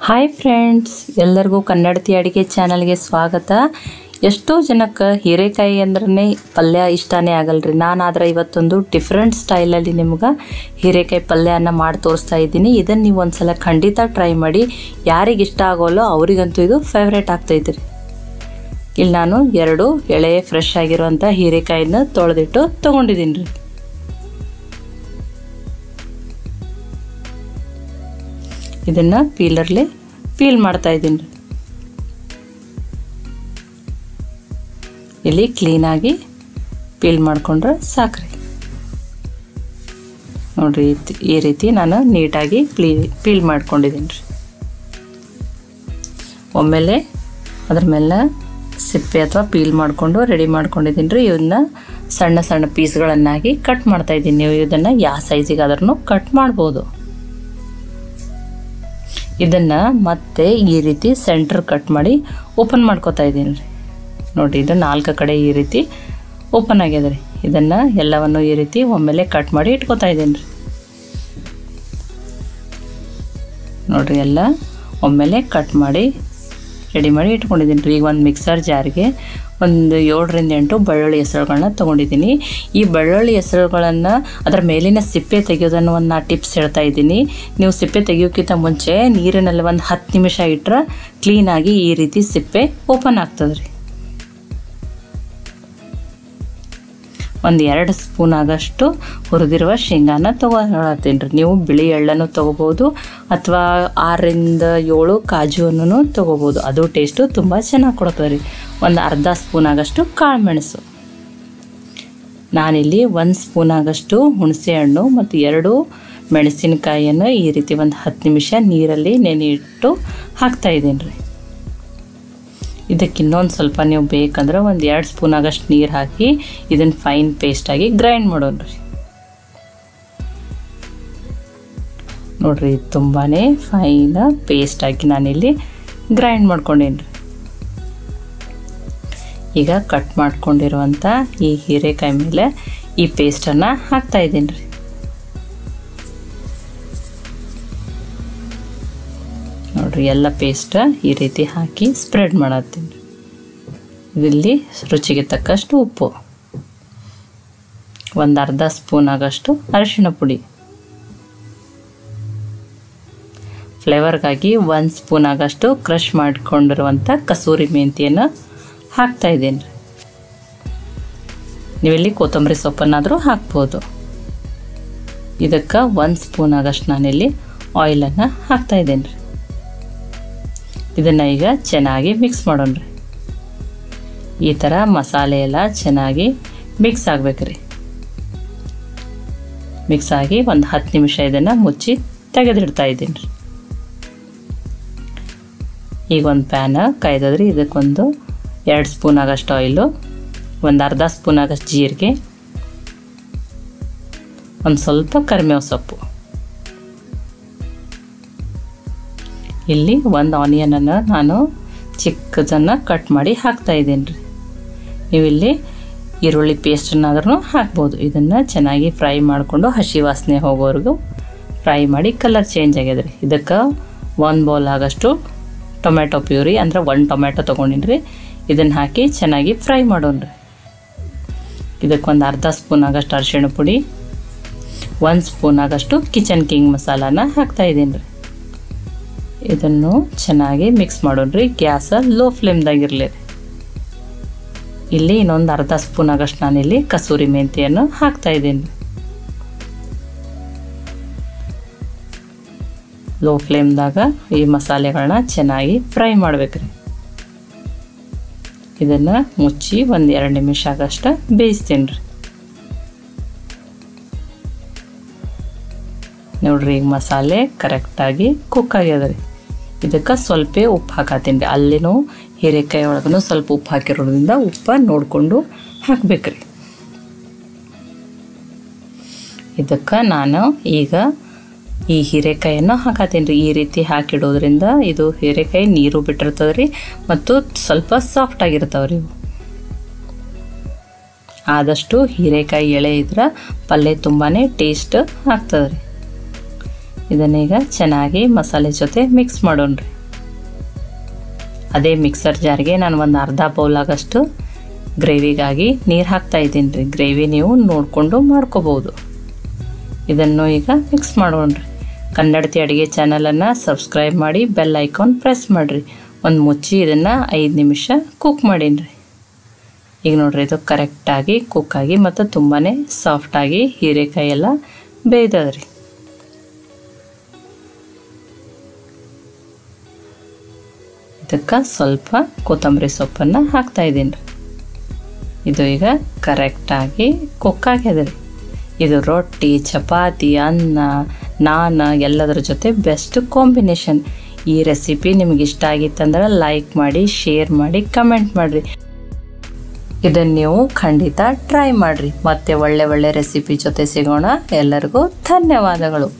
Hi friends, ಎಲ್ಲರಿಗೂ ಕನ್ನಡತಿ ಅಡಿಗೆ ಚಾನಲ್ಗೆ ಸ್ವಾಗತ. ಎಷ್ಟೋ ಜನಕ್ಕೆ ಹೀರೆಕಾಯಿ ಅಂದ್ರೆ ಪಲ್ಯ ಇಷ್ಟನೇ ಆಗಲ್ರಿ. ನಾನಾದ್ರೆ ಇವತ್ತೊಂದು ಡಿಫ್ರೆಂಟ್ ಸ್ಟೈಲಲ್ಲಿ ನಿಮ್ಗೆ ಹೀರೆಕಾಯಿ ಪಲ್ಯನ ಮಾಡಿ ತೋರಿಸ್ತಾ ಇದ್ದೀನಿ. ಇದನ್ನು ನೀವು ಒಂದ್ಸಲ ಖಂಡಿತ ಟ್ರೈ ಮಾಡಿ. ಯಾರಿಗೆ ಇಷ್ಟ ಆಗೋಲ್ಲೋ ಅವರಿಗಂತೂ ಇದು ಫೇವ್ರೇಟ್ ಆಗ್ತೈತಿ ರೀ. ಇಲ್ಲಿ ನಾನು 2 ಎಳೆ ಫ್ರೆಶ್ ಆಗಿರುವಂಥ ಹೀರೆಕಾಯಿನ ತೊಳೆದಿಟ್ಟು ತೊಗೊಂಡಿದ್ದೀನಿ ರೀ. ಇದನ್ನು ಪೀಲರ್ಲಿ ಪೀಲ್ ಮಾಡ್ತಾ ಇದ್ದೀನಿ. ಇಲ್ಲಿ ಕ್ಲೀನಾಗಿ ಪೀಲ್ ಮಾಡಿಕೊಂಡ್ರೆ ಸಾಕ್ರಿ. ನೋಡ್ರಿ, ಈ ರೀತಿ ನಾನು ನೀಟಾಗಿ ಪೀಲ್ ಮಾಡ್ಕೊಂಡಿದ್ದೀನಿ ರೀ. ಒಮ್ಮೆಲೆ ಅದ್ರ ಮೇಲೆ ಸಿಪ್ಪೆ ಅಥವಾ ಪೀಲ್ ಮಾಡಿಕೊಂಡು ರೆಡಿ ಮಾಡ್ಕೊಂಡಿದ್ದೀನಿ ರೀ. ಇವನ್ನ ಸಣ್ಣ ಸಣ್ಣ ಪೀಸ್ಗಳನ್ನಾಗಿ ಕಟ್ ಮಾಡ್ತಾ ಇದ್ದೀನಿ. ನೀವು ಇದನ್ನು ಯಾವ ಸೈಜಿಗೆ ಆದ್ರೂ ಕಟ್ ಮಾಡ್ಬೋದು. ಇದನ್ನು ಮತ್ತೆ ಈ ರೀತಿ ಸೆಂಟ್ರ್ ಕಟ್ ಮಾಡಿ ಓಪನ್ ಮಾಡ್ಕೋತಾ ಇದ್ದೀನಿ ರೀ. ನೋಡಿರಿ, ಇದು 4 ಕಡೆ ಈ ರೀತಿ ಓಪನ್ ಆಗ್ಯದ ರೀ. ಇದನ್ನು ಎಲ್ಲವನ್ನು ಈ ರೀತಿ ಒಮ್ಮೆಲೆ ಕಟ್ ಮಾಡಿ ಇಟ್ಕೋತಾ ಇದ್ದೀನಿ ರೀ. ನೋಡಿರಿ, ಎಲ್ಲ ಒಮ್ಮೆಲೆ ಕಟ್ ಮಾಡಿ ರೆಡಿ ಮಾಡಿ ಇಟ್ಕೊಂಡಿದ್ದೀನಿ ರೀ. ಈಗ ಒಂದು ಮಿಕ್ಸರ್ ಜಾರ್ಗೆ ಒಂದು 7ರಿಂದ 8 ಬೆಳ್ಳುಳ್ಳಿ ಹೆಸರುಗಳನ್ನ ತೊಗೊಂಡಿದ್ದೀನಿ. ಈ ಬೆಳ್ಳುಳ್ಳಿ ಹೆಸರುಗಳನ್ನು ಅದರ ಮೇಲಿನ ಸಿಪ್ಪೆ ತೆಗೆಯೋದನ್ನು ಒಂದು ನಾ ಟಿಪ್ಸ್ ಹೇಳ್ತಾ ಇದ್ದೀನಿ. ನೀವು ಸಿಪ್ಪೆ ತೆಗಿಯೋಕ್ಕಿಂತ ಮುಂಚೆ ನೀರಿನಲ್ಲಿ ಒಂದು 10 ನಿಮಿಷ ಇಟ್ಟರೆ ಕ್ಲೀನಾಗಿ ಈ ರೀತಿ ಸಿಪ್ಪೆ ಓಪನ್ ಆಗ್ತದೆ ರೀ. ಒಂದು 2 ಸ್ಪೂನ್ ಆಗಷ್ಟು ಹುರಿದಿರುವ ಶೇಂಗಾನ ತೊಗೊಳತ್ತೀನಿ ರೀ. ನೀವು ಬಿಳಿ ಎಳ್ಳನ್ನು ತೊಗೋಬೋದು ಅಥವಾ 6ರಿಂದ 7 ಕಾಜುವನ್ನು ತೊಗೋಬೋದು. ಅದು ಟೇಸ್ಟು ತುಂಬ ಚೆನ್ನಾಗಿ ಕೊಡ್ತದೆ ರೀ. ಒಂದು ಅರ್ಧ ಸ್ಪೂನ್ ಆಗಷ್ಟು ಕಾಳು ಮೆಣಸು. ನಾನಿಲ್ಲಿ 1 ಸ್ಪೂನ್ ಆಗಷ್ಟು ಹುಣಸೆ ಹಣ್ಣು ಮತ್ತು 2 ಮೆಣಸಿನಕಾಯಿಯನ್ನು ಈ ರೀತಿ ಒಂದು 10 ನಿಮಿಷ ನೀರಲ್ಲಿ ನೆನೆಯಿಟ್ಟು ಹಾಕ್ತಾಯಿದ್ದೀನಿ ರೀ. ಇದಕ್ಕೆ ಇನ್ನೊಂದು ಸ್ವಲ್ಪ ನೀವು ಬೇಕಂದ್ರೆ ಒಂದು 2 ಸ್ಪೂನ್ ಆಗಷ್ಟು ನೀರು ಹಾಕಿ ಇದನ್ನು ಫೈನ್ ಪೇಸ್ಟಾಗಿ ಗ್ರೈಂಡ್ ಮಾಡೋಣ ರೀ. ನೋಡಿರಿ, ತುಂಬಾ ಫೈನ್ ಪೇಸ್ಟಾಗಿ ನಾನಿಲ್ಲಿ ಗ್ರೈಂಡ್ ಮಾಡ್ಕೊಂಡೇನಿ ರೀ. ಈಗ ಕಟ್ ಮಾಡ್ಕೊಂಡಿರುವಂಥ ಈ ಹೀರೆಕಾಯಿ ಮೇಲೆ ಈ ಪೇಸ್ಟನ್ನು ಹಾಕ್ತಾಯಿದ್ದೀನಿ ರೀ. ನೋಡಿರಿ, ಎಲ್ಲ ಪೇಸ್ಟ್ ಈ ರೀತಿ ಹಾಕಿ ಸ್ಪ್ರೆಡ್ ಮಾಡತ್ತೀನಿ. ಇಲ್ಲಿ ರುಚಿಗೆ ತಕ್ಕಷ್ಟು ಉಪ್ಪು, ಒಂದು ಅರ್ಧ ಸ್ಪೂನ್ ಆಗಷ್ಟು ಅರಿಶಿಣ ಪುಡಿ, ಫ್ಲೇವರ್ಗಾಗಿ 1 ಸ್ಪೂನ್ ಆಗಷ್ಟು ಕ್ರಷ್ ಮಾಡಿಕೊಂಡಿರುವಂಥ ಕಸೂರಿ ಮೆಂತಿಯನ್ನು ಹಾಕ್ತಾಯಿದ್ದೀನಿ ರೀ. ನೀವಿಲ್ಲಿ ಕೊತ್ತಂಬರಿ ಸೊಪ್ಪನ್ನಾದರೂ ಹಾಕ್ಬೋದು. ಇದಕ್ಕೆ 1 ಸ್ಪೂನ್ ಆಗಷ್ಟು ನಾನಿಲ್ಲಿ ಆಯಿಲನ್ನು ಹಾಕ್ತಾಯಿದ್ದೀನಿ ರೀ. ಇದನ್ನು ಈಗ ಚೆನ್ನಾಗಿ ಮಿಕ್ಸ್ ಮಾಡೋಣ ರೀ. ಈ ಥರ ಮಸಾಲೆ ಎಲ್ಲ ಚೆನ್ನಾಗಿ ಮಿಕ್ಸ್ ಆಗಬೇಕ್ರಿ. ಮಿಕ್ಸ್ ಆಗಿ ಒಂದು 10 ನಿಮಿಷ ಇದನ್ನು ಮುಚ್ಚಿ ತೆಗೆದಿಡ್ತಾ ಇದ್ದೀನಿ ರೀ. ಈಗ ಒಂದು ಪ್ಯಾನ್ ಕಾಯ್ದದ್ರಿ. ಇದಕ್ಕೊಂದು 2 ಸ್ಪೂನ್ ಆಗಷ್ಟು ಆಯಿಲು, ಒಂದು ಅರ್ಧ ಸ್ಪೂನ್ ಆಗಷ್ಟು ಜೀರಿಗೆ, ಒಂದು ಸ್ವಲ್ಪ ಕರಿಬೇವು ಸೊಪ್ಪು, ಇಲ್ಲಿ 1 ಆನಿಯನನ್ನು ನಾನು ಚಿಕ್ಕದನ್ನು ಕಟ್ ಮಾಡಿ ಹಾಕ್ತಾಯಿದ್ದೀನಿ ರೀ. ನೀವಿಲ್ಲಿ ಈರುಳ್ಳಿ ಪೇಸ್ಟನ್ನಾದ್ರೂ ಹಾಕ್ಬೋದು. ಇದನ್ನು ಚೆನ್ನಾಗಿ ಫ್ರೈ ಮಾಡಿಕೊಂಡು ಹಸಿ ವಾಸನೆ ಹೋಗೋವರೆಗೂ ಫ್ರೈ ಮಾಡಿ ಕಲರ್ ಚೇಂಜ್ ಆಗ್ಯದ ರೀ. ಇದಕ್ಕೆ 1 ಬೌಲ್ ಆಗಷ್ಟು ಟೊಮೆಟೊ ಪ್ಯೂರಿ ಅಂದರೆ 1 ಟೊಮೆಟೊ ತೊಗೊಂಡಿನಿ ರೀ. ಇದನ್ನು ಹಾಕಿ ಚೆನ್ನಾಗಿ ಫ್ರೈ ಮಾಡೋಣ ರೀ. ಇದಕ್ಕೊಂದು ಅರ್ಧ ಸ್ಪೂನ್ ಆಗಷ್ಟು ಅರಿಶಿಣ ಪುಡಿ, 1 ಸ್ಪೂನ್ ಆಗಷ್ಟು ಕಿಚನ್ ಕಿಂಗ್ ಮಸಾಲಾನ ಹಾಕ್ತಾಯಿದ್ದೀನಿ ರೀ. ಇದನ್ನು ಚೆನ್ನಾಗಿ ಮಿಕ್ಸ್ ಮಾಡೋಣ ರೀ. ಗ್ಯಾಸ ಲೋ ಫ್ಲೇಮ್ದಾಗಿರಲಿ ರೀ. ಇಲ್ಲಿ ಇನ್ನೊಂದು ಅರ್ಧ ಸ್ಪೂನ್ ಆಗಷ್ಟು ನಾನಿಲ್ಲಿ ಕಸೂರಿ ಮೆಂತಿಯನ್ನು ಹಾಕ್ತಾಯಿದ್ದೀನಿ ರೀ. ಲೋ ಫ್ಲೇಮ್ದಾಗ ಈ ಮಸಾಲೆಗಳನ್ನ ಚೆನ್ನಾಗಿ ಫ್ರೈ ಮಾಡ್ಬೇಕ್ರಿ. ಇದನ್ನು ಮುಚ್ಚಿ ಒಂದು 2 ನಿಮಿಷ ಆಗಷ್ಟು ಬೇಯಿಸ್ತೀನಿ ರೀ. ನೋಡ್ರಿ, ಈಗ ಮಸಾಲೆ ಕರೆಕ್ಟಾಗಿ ಕುಕ್ ಆಗ್ಯದ ರೀ. ಇದಕ್ಕೆ ಸ್ವಲ್ಪ ಉಪ್ಪು ಹಾಕತ್ತೀನಿ ರೀ. ಅಲ್ಲಿನೂ ಹೀರೆಕಾಯಿ ಒಳಗೂ ಸ್ವಲ್ಪ ಉಪ್ಪು ಹಾಕಿರೋದ್ರಿಂದ ಉಪ್ಪು ನೋಡಿಕೊಂಡು ಹಾಕಬೇಕ್ರಿ. ಇದಕ್ಕೆ ನಾನು ಈಗ ಈ ಹೀರೆಕಾಯನ್ನು ಹಾಕತ್ತೀನಿ ರೀ. ಈ ರೀತಿ ಹಾಕಿಡೋದ್ರಿಂದ ಇದು ಹೀರೆಕಾಯಿ ನೀರು ಬಿಟ್ಟಿರ್ತದೆ ರೀ ಮತ್ತು ಸ್ವಲ್ಪ ಸಾಫ್ಟ್ ಆಗಿರ್ತಾವೆ ರೀ. ಆದಷ್ಟು ಹೀರೆಕಾಯಿ ಎಳೆ ಇದ್ರೆ ಪಲ್ಯ ತುಂಬಾ ಟೇಸ್ಟ್ ಆಗ್ತದೆ ರೀ. ಇದನ್ನೀಗ ಚೆನ್ನಾಗಿ ಮಸಾಲೆ ಜೊತೆ ಮಿಕ್ಸ್ ಮಾಡೋಣ್ರಿ. ಅದೇ ಮಿಕ್ಸರ್ ಜಾರ್ಗೆ ನಾನು ಒಂದು ಅರ್ಧ ಬೌಲಾಗಷ್ಟು ಗ್ರೇವಿಗಾಗಿ ನೀರು ಹಾಕ್ತಾ ಇದ್ದೀನಿ ರೀ. ಗ್ರೇವಿ ನೀವು ನೋಡಿಕೊಂಡು ಮಾಡ್ಕೋಬೋದು. ಇದನ್ನು ಈಗ ಮಿಕ್ಸ್ ಮಾಡೋಣ್ರಿ. ಕನ್ನಡತಿ ಅಡುಗೆ ಚಾನಲನ್ನು ಸಬ್ಸ್ಕ್ರೈಬ್ ಮಾಡಿ ಬೆಲ್ ಐಕಾನ್ ಪ್ರೆಸ್ ಮಾಡಿರಿ. ಒಂದು ಮುಚ್ಚಿ ಇದನ್ನು 5 ನಿಮಿಷ ಕುಕ್ ಮಾಡೀನಿ ರೀ. ಈಗ ನೋಡಿರಿ ಇದು ಕರೆಕ್ಟಾಗಿ ಕುಕ್ಕಾಗಿ ಮತ್ತು ತುಂಬಾ ಸಾಫ್ಟಾಗಿ ಹೀರೆಕಾಯಿ ಎಲ್ಲ ಬೇಯ್ದದ್ರಿ. ಇದಕ್ಕೆ ಸ್ವಲ್ಪ ಕೊತ್ತಂಬರಿ ಸೊಪ್ಪನ್ನು ಹಾಕ್ತಾಯಿದ್ದೀನಿ ರೀ. ಇದು ಈಗ ಕರೆಕ್ಟಾಗಿ ಕುಕ್ ಆಗ್ಯದ ರೀ. ಇದು ರೊಟ್ಟಿ, ಚಪಾತಿ, ಅನ್ನ, ನಾನ್ ಎಲ್ಲದರ ಜೊತೆ ಬೆಸ್ಟ್ ಕಾಂಬಿನೇಷನ್. ಈ ರೆಸಿಪಿ ನಿಮ್ಗೆ ಇಷ್ಟ ಆಗಿತ್ತಂದ್ರೆ ಲೈಕ್ ಮಾಡಿ, ಶೇರ್ ಮಾಡಿ, ಕಮೆಂಟ್ ಮಾಡಿರಿ. ಇದನ್ನು ನೀವು ಖಂಡಿತ ಟ್ರೈ ಮಾಡಿರಿ. ಮತ್ತೆ ಒಳ್ಳೆ ರೆಸಿಪಿ ಜೊತೆ ಸಿಗೋಣ. ಎಲ್ಲರಿಗೂ ಧನ್ಯವಾದಗಳು.